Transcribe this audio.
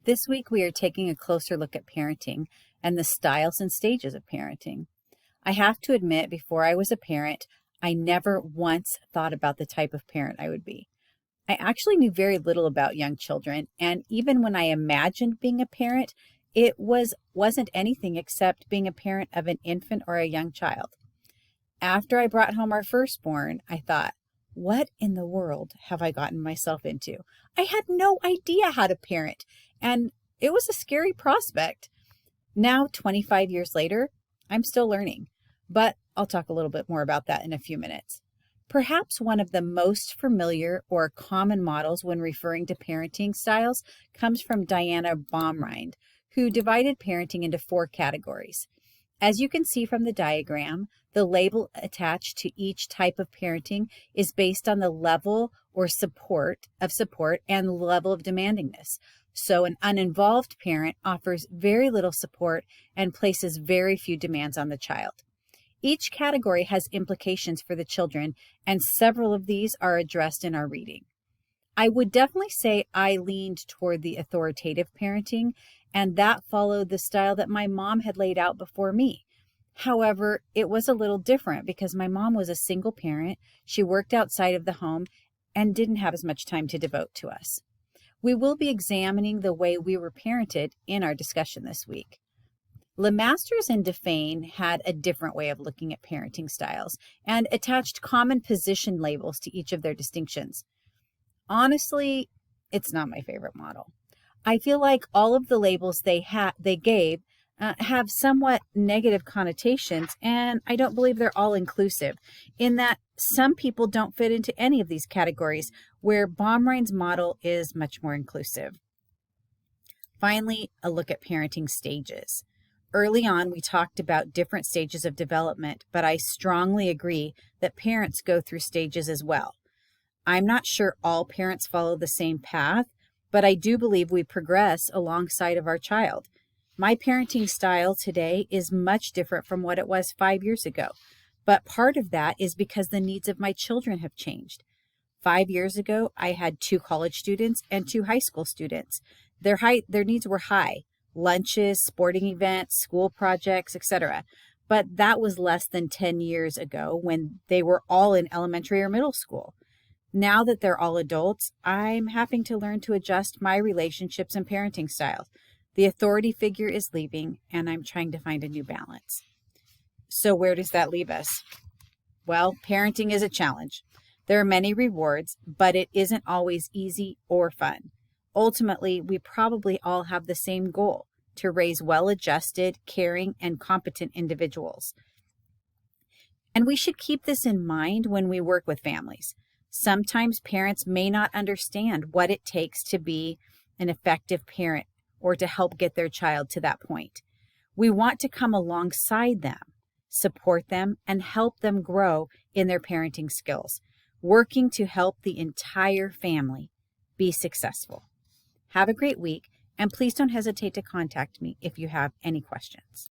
This week, we are taking a closer look at parenting and the styles and stages of parenting. I have to admit, before I was a parent, I never once thought about the type of parent I would be. I actually knew very little about young children, and even when I imagined being a parent, wasn't anything except being a parent of an infant or a young child. After I brought home our firstborn, I thought, what in the world have I gotten myself into? I had no idea how to parent, and it was a scary prospect. Now, 25 years later, I'm still learning, but I'll talk a little bit more about that in a few minutes. Perhaps one of the most familiar or common models when referring to parenting styles comes from Diana Baumrind, who divided parenting into 4 categories. As you can see from the diagram, the label attached to each type of parenting is based on the level or support and the level of demandingness. So an uninvolved parent offers very little support and places very few demands on the child. Each category has implications for the children, and several of these are addressed in our reading. I would definitely say I leaned toward the authoritative parenting, and that followed the style that my mom had laid out before me. However, it was a little different because my mom was a single parent, she worked outside of the home, and didn't have as much time to devote to us. We will be examining the way we were parented in our discussion this week. Lemasters and Defane had a different way of looking at parenting styles and attached common position labels to each of their distinctions. Honestly, it's not my favorite model. I feel like all of the labels they gave have somewhat negative connotations, and I don't believe they're all inclusive, in that some people don't fit into any of these categories, where Baumrind's model is much more inclusive. Finally, a look at parenting stages. Early on, we talked about different stages of development, but I strongly agree that parents go through stages as well. I'm not sure all parents follow the same path, but I do believe we progress alongside of our child. My parenting style today is much different from what it was 5 years ago, but part of that is because the needs of my children have changed. 5 years ago, I had 2 college students and 2 high school students. Their needs were high: lunches, sporting events, school projects, etc. But that was less than 10 years ago when they were all in elementary or middle school. Now that they're all adults, I'm having to learn to adjust my relationships and parenting styles. The authority figure is leaving, and I'm trying to find a new balance. So where does that leave us? Well, parenting is a challenge. There are many rewards, but it isn't always easy or fun. Ultimately, we probably all have the same goal: to raise well-adjusted, caring, and competent individuals. And we should keep this in mind when we work with families. Sometimes parents may not understand what it takes to be an effective parent or to help get their child to that point. We want to come alongside them, support them, and help them grow in their parenting skills, working to help the entire family be successful. Have a great week, and please don't hesitate to contact me if you have any questions.